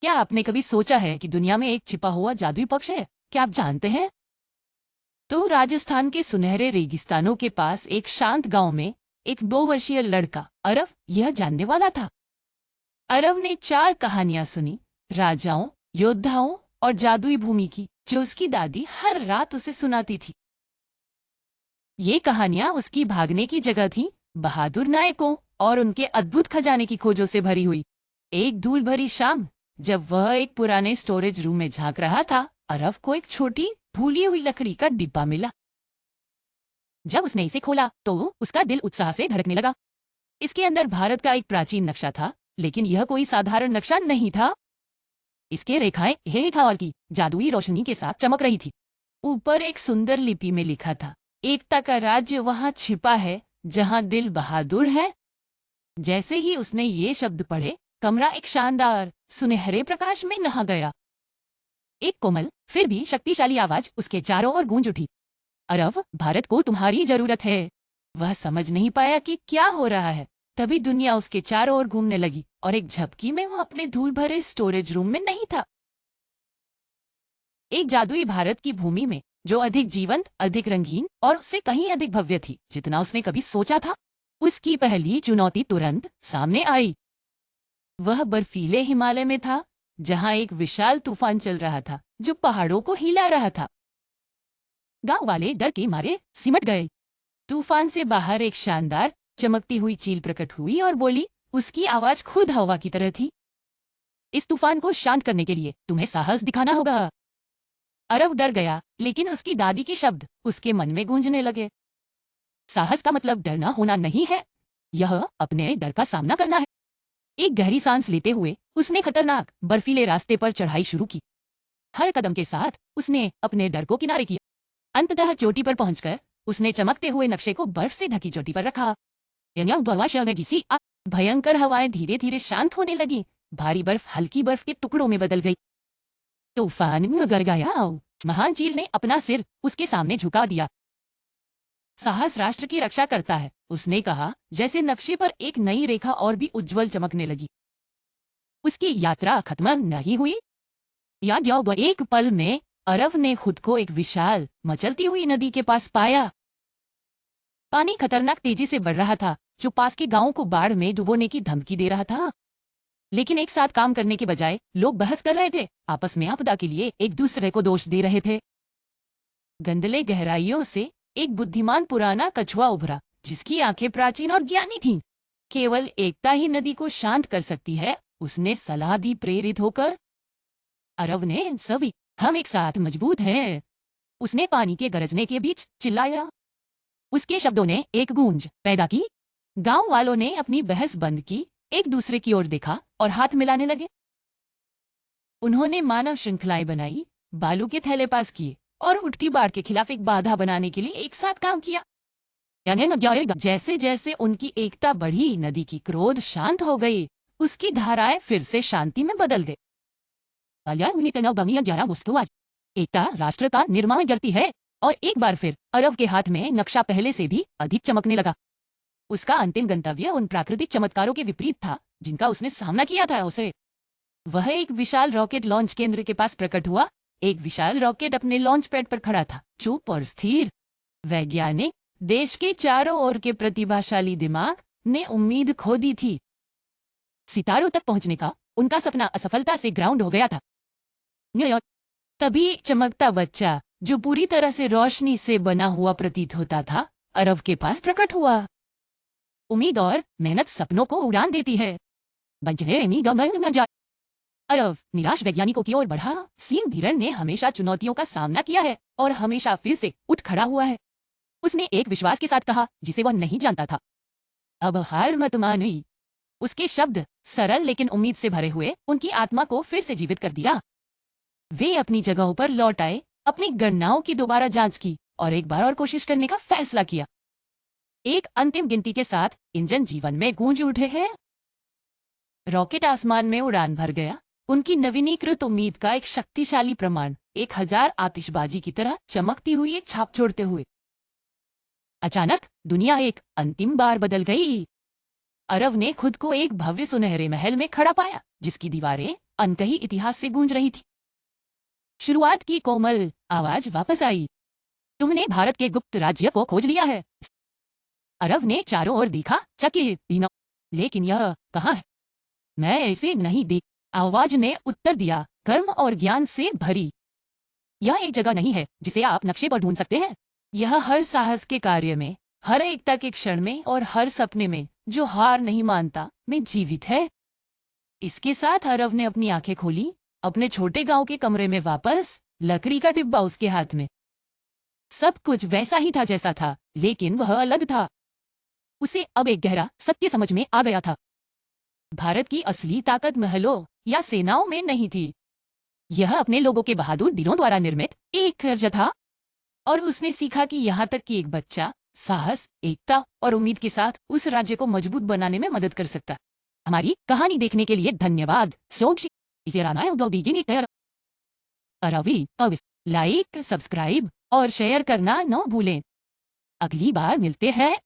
क्या आपने कभी सोचा है कि दुनिया में एक छिपा हुआ जादुई पक्ष है? क्या आप जानते हैं? तो राजस्थान के सुनहरे रेगिस्तानों के पास एक शांत गांव में एक 2 वर्षीय लड़का अरव यह जानने वाला था। अरव ने 4 कहानियां सुनी, राजाओं, योद्धाओं और जादुई भूमि की, जो उसकी दादी हर रात उसे सुनाती थी। ये कहानियां उसकी भागने की जगह थी, बहादुर नायकों और उनके अद्भुत खजाने की खोजों से भरी हुई। एक धूल भरी शाम, जब वह एक पुराने स्टोरेज रूम में झांक रहा था, अरव को एक छोटी भूली हुई लकड़ी का डिब्बा मिला। जब उसने इसे खोला तो उसका दिल उत्साह से धड़कने लगा। इसके अंदर भारत का एक प्राचीन नक्शा था, लेकिन यह कोई साधारण नक्शा नहीं था। इसके रेखाएं एक हवा की जादुई रोशनी के साथ चमक रही थी। ऊपर एक सुंदर लिपि में लिखा था, एकता का राज्य वहां छिपा है जहां दिल बहादुर है। जैसे ही उसने ये शब्द पढ़े, कमरा एक शानदार सुनहरे प्रकाश में नहा गया। एक कोमल फिर भी शक्तिशाली आवाज उसके चारों ओर गूंज उठी, अरव, भारत को तुम्हारी जरूरत है। वह समझ नहीं पाया कि क्या हो रहा है। तभी दुनिया उसके चारों ओर घूमने लगी और एक झपकी में वह अपने धूल भरे स्टोरेज रूम में नहीं था। एक जादुई भारत की भूमि में, जो अधिक जीवंत, अधिक रंगीन और उससे कहीं अधिक भव्य थी जितना उसने कभी सोचा था। उसकी पहली चुनौती तुरंत सामने आई। वह बर्फीले हिमालय में था, जहां एक विशाल तूफान चल रहा था जो पहाड़ों को हिला रहा था। गांव वाले डर के मारे सिमट गए। तूफान से बाहर एक शानदार चमकती हुई चील प्रकट हुई और बोली। उसकी आवाज खुद हवा की तरह थी, इस तूफान को शांत करने के लिए तुम्हें साहस दिखाना होगा। अरव डर गया, लेकिन उसकी दादी के शब्द उसके मन में गूंजने लगे। साहस का मतलब डरना होना नहीं है, यह अपने डर का सामना करना है। एक गहरी सांस लेते हुए उसने खतरनाक बर्फीले रास्ते पर चढ़ाई शुरू की। हर कदम के साथ उसने अपने डर को किनारे किया। अंततः चोटी पर पहुंचकर उसने चमकते हुए नक्शे को बर्फ से ढकी चोटी पर रखा। भयंकर हवाएं धीरे धीरे शांत होने लगी। भारी बर्फ हल्की बर्फ के टुकड़ों में बदल गई। तूफान में गर गया। महान चील ने अपना सिर उसके सामने झुका दिया। साहस राष्ट्र की रक्षा करता है, उसने कहा, जैसे नक्शे पर एक नई रेखा और भी उज्जवल चमकने लगी। उसकी यात्रा खत्म नहीं हुई। एक पल में अरव ने खुद को एक विशाल मचलती हुई नदी के पास पाया। पानी खतरनाक तेजी से बढ़ रहा था, जो पास के गांवों को बाढ़ में डुबोने की धमकी दे रहा था। लेकिन एक साथ काम करने के बजाय लोग बहस कर रहे थे, आपस में आपदा के लिए एक दूसरे को दोष दे रहे थे। गंदले गहराइयों से एक बुद्धिमान पुराना कछुआ उभरा, जिसकी आंखें प्राचीन और ज्ञानी थीं। केवल एकता ही नदी को शांत कर सकती है, उसने सलाह दी, प्रेरित होकर। अरव ने सभी, हम एक साथ मजबूत हैं, उसने पानी के गरजने के बीच चिल्लाया। उसके शब्दों ने एक गूंज पैदा की। गांव वालों ने अपनी बहस बंद की, एक दूसरे की ओर देखा और हाथ मिलाने लगे। उन्होंने मानव श्रृंखलाएं बनाई, बालू के थैले पास किए और उठती बाढ़ के खिलाफ एक बाधा बनाने के लिए एक साथ काम किया। जैसे जैसे उनकी एकता बढ़ी, नदी की क्रोध शांत हो गई, उसकी धाराएं फिर से शांति में बदल गई। एकता राष्ट्र का निर्माण करती है। और एक बार फिर अरव के हाथ में नक्शा पहले से भी अधिक चमकने लगा। उसका अंतिम गंतव्य उन प्राकृतिक चमत्कारों के विपरीत था जिनका उसने सामना किया था। वह एक विशाल रॉकेट लॉन्च केंद्र के पास प्रकट हुआ। एक विशाल रॉकेट अपने लॉन्च पैड पर खड़ा था, चुप और स्थिर। वैज्ञानिक, देश के चारों ओर के प्रतिभाशाली दिमाग ने उम्मीद खो दी थी। सितारों तक पहुंचने का उनका सपना असफलता से ग्राउंड हो गया था। तभी एक चमकता बच्चा, जो पूरी तरह से रोशनी से बना हुआ प्रतीत होता था, अरव के पास प्रकट हुआ। उम्मीद और मेहनत सपनों को उड़ान देती है। अरव निराश वैज्ञानिकों की ओर बढ़ा। सिंह हिरण ने हमेशा चुनौतियों का सामना किया है और हमेशा फिर से उठ खड़ा हुआ है। उसने एक विश्वास के साथ कहा जिसे वह नहीं जानता था, अब हार मत मानी। उसके शब्द सरल लेकिन उम्मीद से भरे हुए उनकी आत्मा को फिर से जीवित कर दिया। वे अपनी जगहों पर लौट आए, अपनी गणनाओं की दोबारा जांच की और एक बार और कोशिश करने का फैसला किया। एक अंतिम गिनती के साथ इंजन जीवन में गूंज उठे हैं। रॉकेट आसमान में उड़ान भर गया, उनकी नवीनीकृत उम्मीद का एक शक्तिशाली प्रमाण, 1000 आतिशबाजी की तरह चमकती हुई एक छाप छोड़ते हुए। अचानक दुनिया एक अंतिम बार बदल गई। अरव ने खुद को एक भव्य सुनहरे महल में खड़ा पाया, जिसकी दीवारें अनकही इतिहास से गूंज रही थी। शुरुआत की कोमल आवाज वापस आई। तुमने भारत के गुप्त राज्य को खोज लिया है। अरव ने चारों ओर देखा, चकित। लेकिन यह कहाँ है? मैं इसे नहीं देख। आवाज ने उत्तर दिया, कर्म और ज्ञान से भरी। यह एक जगह नहीं है जिसे आप नक्शे पर ढूंढ सकते हैं। यह हर साहस के कार्य में, हर एकता के क्षण में और हर सपने में जो हार नहीं मानता में जीवित है। इसके साथ अरव ने अपनी आंखें खोली। अपने छोटे गांव के कमरे में वापस, लकड़ी का डिब्बा उसके हाथ में। सब कुछ वैसा ही था जैसा था, लेकिन वह अलग था। उसे अब एक गहरा सत्य समझ में आ गया था। भारत की असली ताकत महलों या सेनाओं में नहीं थी। यह अपने लोगों के बहादुर दिलों द्वारा निर्मित एक राज्य था। और उसने सीखा कि यहाँ तक कि एक बच्चा साहस, एकता और उम्मीद के साथ उस राज्य को मजबूत बनाने में मदद कर सकता। हमारी कहानी देखने के लिए धन्यवाद। इसे लाइक, सब्सक्राइब और शेयर करना न भूलें। अगली बार मिलते हैं।